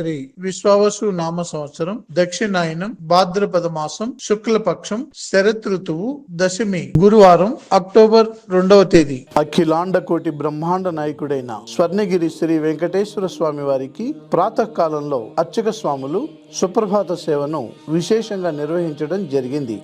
శ్రీ విశ్వావసు నామ సంవత్సరం దక్షిణాయనం భాద్రపద మాసం శుక్లపక్షం శరత్ ఋతువు దశమి గురువారం అక్టోబర్ 2వ తేదీ. అఖిలాండ కోటి బ్రహ్మాండ నాయకుడైన స్వర్ణగిరి శ్రీ వెంకటేశ్వర స్వామి వారికి ప్రాతకాలంలో అర్చక స్వాములు సుప్రభాత సేవను విశేషంగా నిర్వహించడం జరిగింది.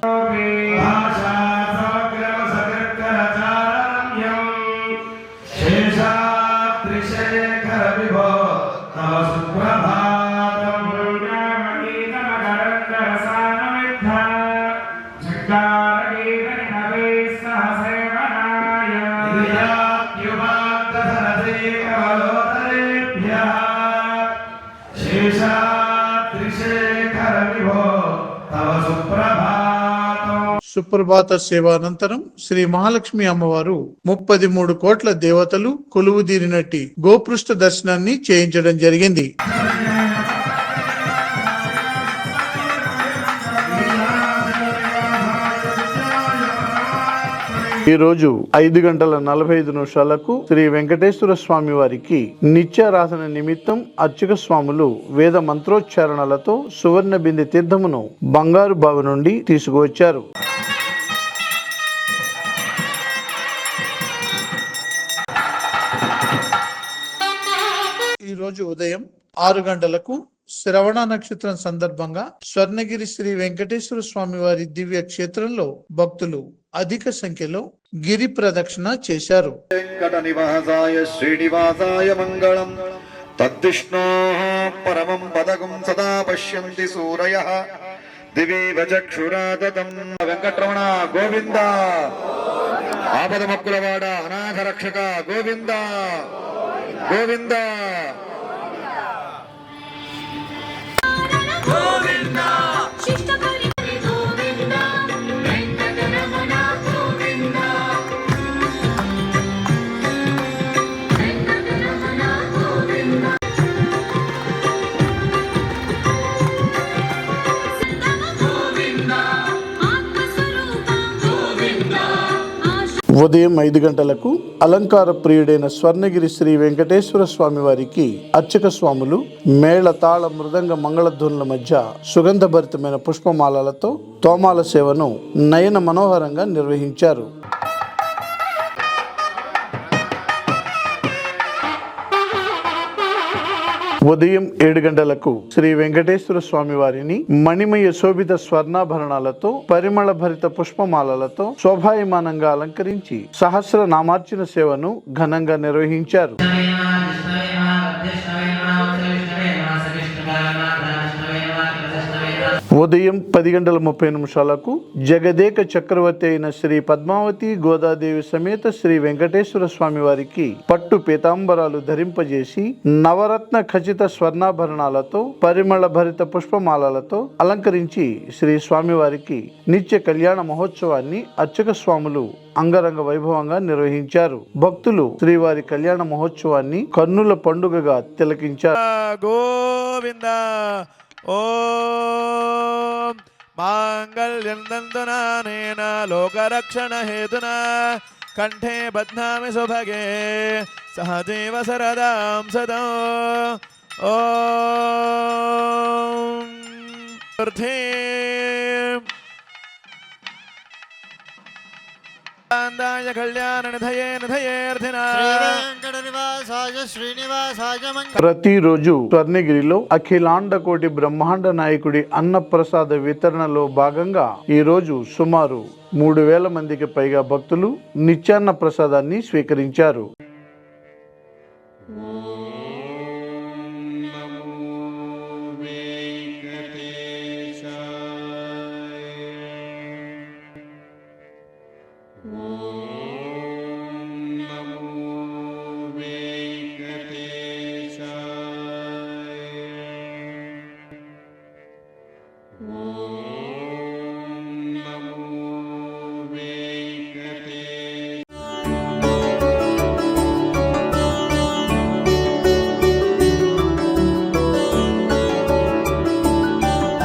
సుప్రభాత సేవానంతరం శ్రీ మహాలక్ష్మి అమ్మవారు 33 కోట్ల దేవతలు కొలువుదీరినట్టి గోపృష్ఠ దర్శనాన్ని చేయించడం జరిగింది. ఈ రోజు 5:45 శ్రీ వెంకటేశ్వర స్వామి వారికి నిత్యారాధన నిమిత్తం అర్చక స్వాములు వేద మంత్రోచ్చారణలతో సువర్ణ బిందె తీర్థమును బంగారు బావి నుండి తీసుకువచ్చారు. ఈ రోజు ఉదయం 6 గంటలకు శ్రవణ నక్షత్రం సందర్భంగా స్వర్ణగిరి శ్రీ వెంకటేశ్వర స్వామి వారి దివ్య క్షేత్రంలో భక్తులు అధిక సంఖ్యలో గిరి ప్రదక్షిణ చేశారు. వెంకట నివాసాయ శ్రీనివాసాయ మంగళం తద్విష్ణో పరమం పదకం సదా పశ్యంతి సూరయః దివీవ చక్షురాదతం. వెంకటరమణ గోవింద, ఆపదమక్కులవాడ అనాథ రక్షక గోవింద గోవింద. ఉదయం 5 గంటలకు అలంకార ప్రియుడైన స్వర్ణగిరి శ్రీ వెంకటేశ్వర స్వామి వారికి అర్చక స్వాములు మేళ తాళ మృదంగ మంగళధ్వనుల మధ్య సుగంధభరితమైన పుష్పమాలలతో తోమాల సేవను నయన మనోహరంగా నిర్వహించారు. ఉదయం 7 గంటలకు శ్రీ వెంకటేశ్వర స్వామి వారిని మణిమయ శోభిత స్వర్ణాభరణాలతో పరిమళ భరిత పుష్పమాలలతో శోభాయమానంగా అలంకరించి సహస్ర నామార్చన సేవను ఘనంగా నిర్వహించారు. ఉదయం 10:30 జగదేక చక్రవర్తి అయిన శ్రీ పద్మావతి గోదాదేవి సమేత శ్రీ వెంకటేశ్వర స్వామి వారికి పట్టు పీతాంబరాలు ధరింపజేసి నవరత్న ఖచ్చిత స్వర్ణాభరణాలతో పరిమళ భరిత పుష్పమాలలతో అలంకరించి శ్రీ స్వామివారికి నిత్య కళ్యాణ మహోత్సవాన్ని అర్చక స్వాములు అంగరంగ వైభవంగా నిర్వహించారు. భక్తులు శ్రీవారి కళ్యాణ మహోత్సవాన్ని కన్నుల పండుగగా తిలకించారు. గోవింద ఓం మాంగళ్యం దంతునానేన లోకరక్షణ హేతునా కంఠే బధ్నామి సుభగే సహదేవ శరదాం సదా. ఓం ప్రతిరోజు స్వర్ణగిరిలో అఖిలాండ కోటి బ్రహ్మాండ నాయకుడి అన్న ప్రసాద వితరణలో భాగంగా ఈ రోజు సుమారు 3,000 మందికి పైగా భక్తులు నిత్యాన్న ప్రసాదాన్ని స్వీకరించారు. ఓం